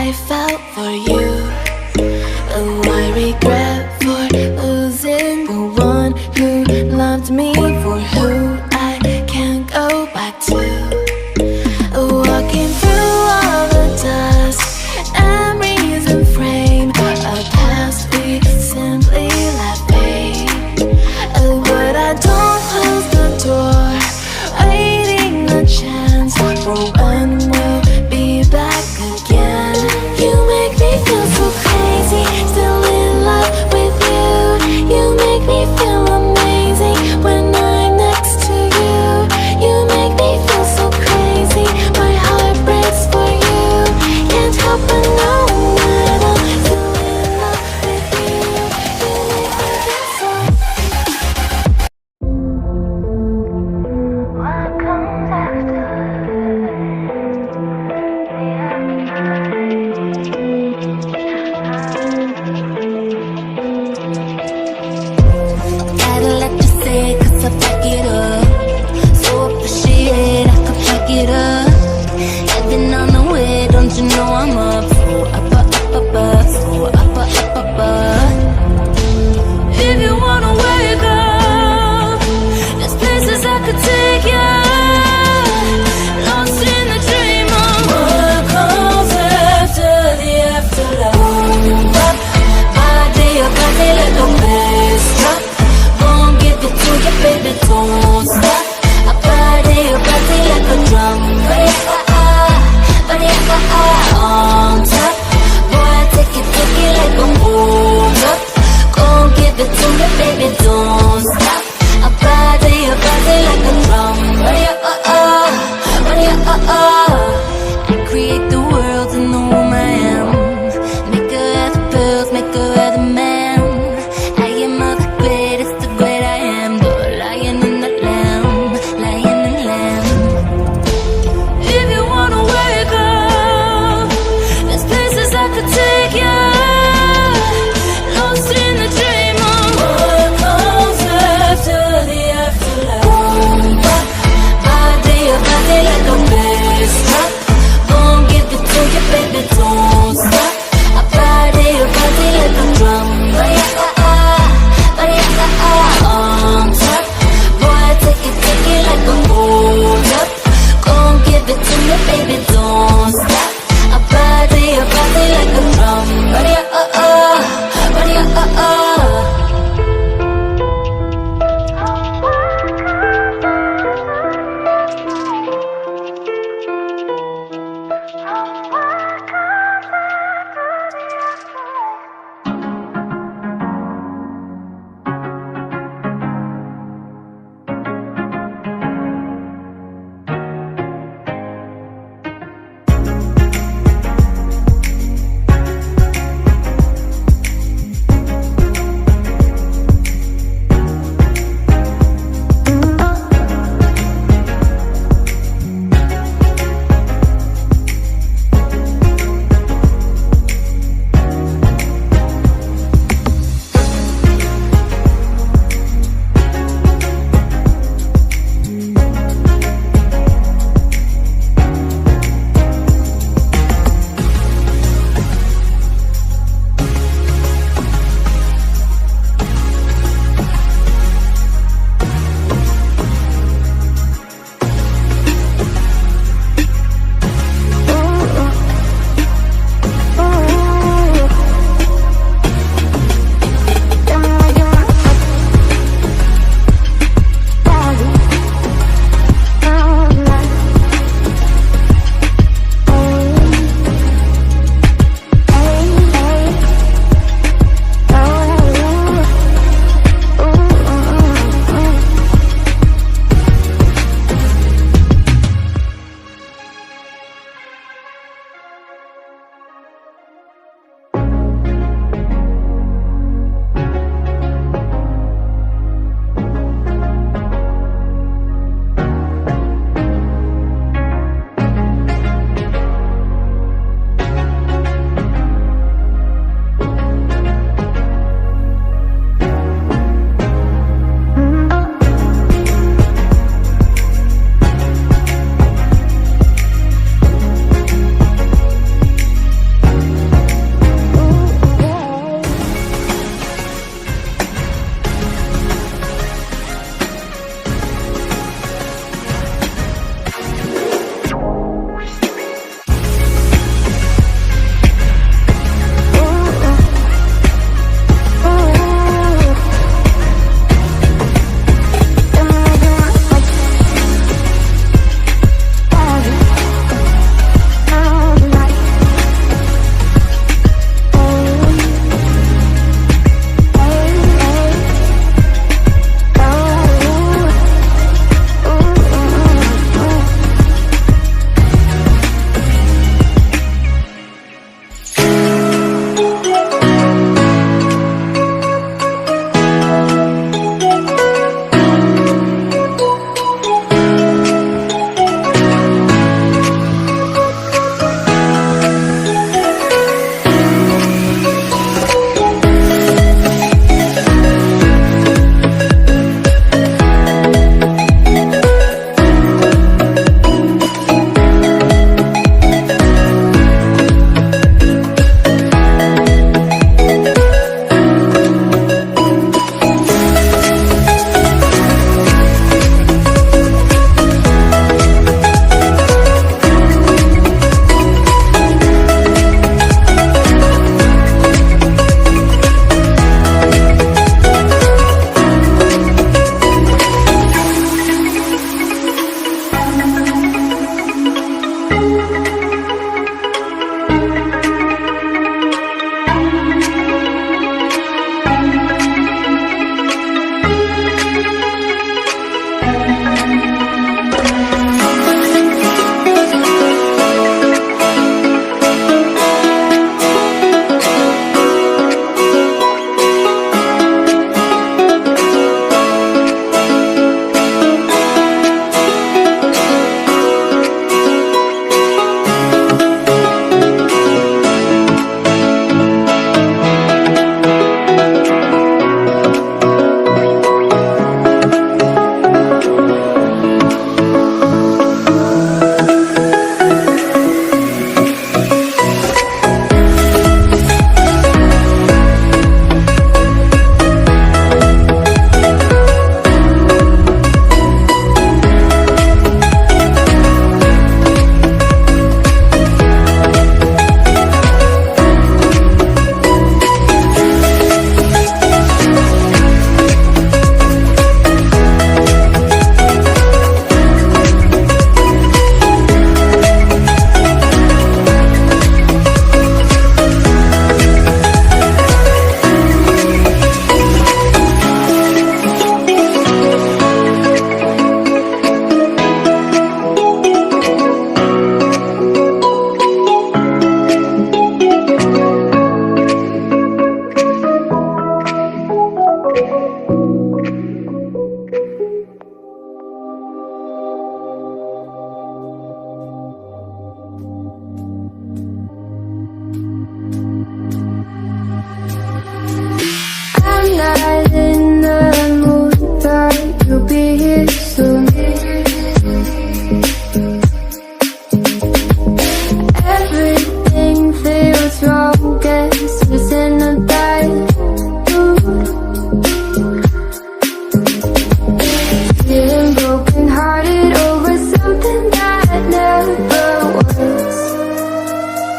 I felt for you. Oh, I regret for losing the one who loved me, for who I can't go back to. Walking through all the dust, memories and frame a past we simply let fade. Oh, but I don't close the door, waiting a chance for when we'll be back again. You make me feel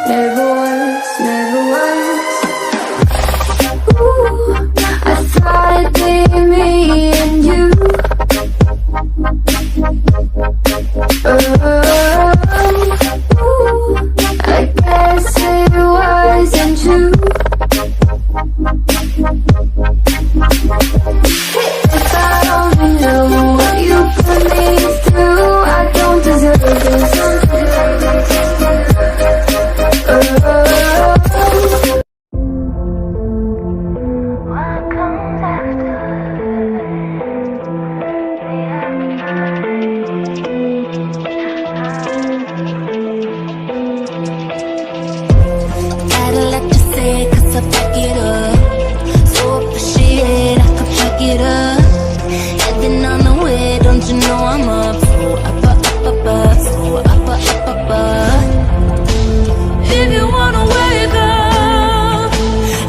never once, never once. Ooh, I thought it'd be me and you. Ooh, I guess it wasn't true. If I only knew what you put me through, I don't deserve this. What comes after? Gotta let you say, 'cause I back it up. So appreciate I could pick it up. Heading on the way, don't you know I'm up? So up, up, up, up, so up, up, up, up. If you wanna wake up,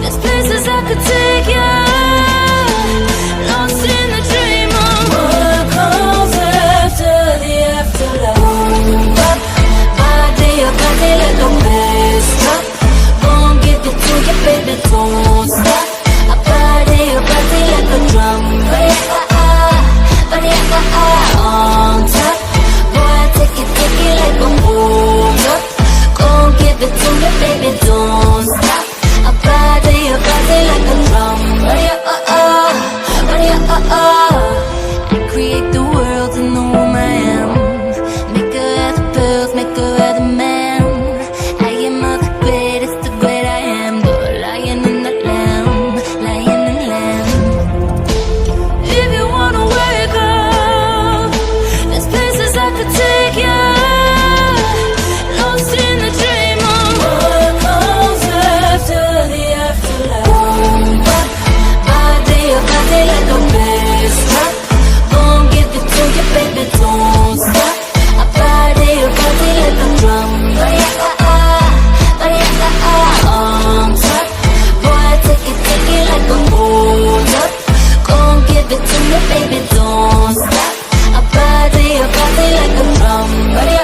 there's places I could take you. Lost in the dream of what comes after the afterlife. Body like a bass drop. Gon' give it to you, baby, don't stop. A body like a drum. Body on top. Boy, take it like a move up. Gon' give it to me, baby, don't stop. A body like a drum. Body I create the world in the womb I am. Make her have the pearls, make her have the man. I am of the greatest, the great I am. The lion and the lamb, lion and lamb. If you wanna wake up, there's places I could take you. Lost in the dream of what comes after the afterlife. Body like a bass drop. Gon' give it to you, baby, don't stop. A body like a drum. Body on top. Boy, take it like a hold up. Gon' give it to me, baby, don't stop. A body like a drum. Body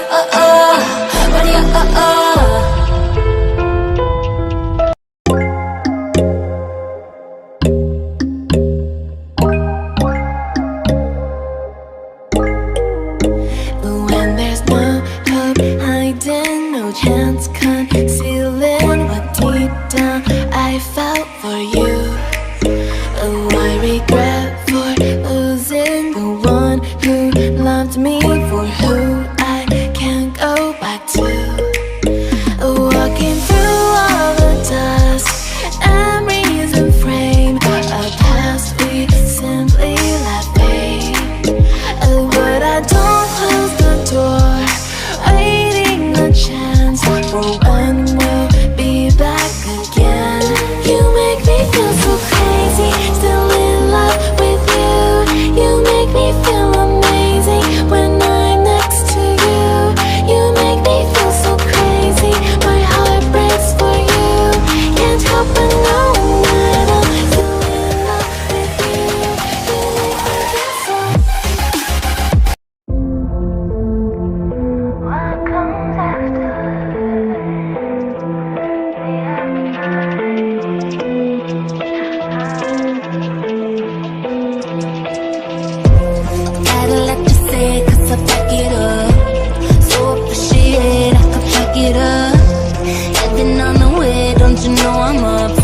But when there's no hope hiding, no chance concealing what deep down I felt for you. Oh, I regret for losing the one who loved me, for who I can't go back to. Walking through all the dust, memories and frame, a past we simply let fade. But I don't close the door, waiting a chance for when we'll be back again. You make me feel so crazy, still in love with you. You make me feel amazing when I'm next to you. You make me feel so crazy, my heart breaks for you. Can't help but know that I'm still in love with you. You make me feel so. What comes after? Gotta let you say, 'cause I back it up. So appreciate I could pick it up. Heading on the way, don't you know I'm up?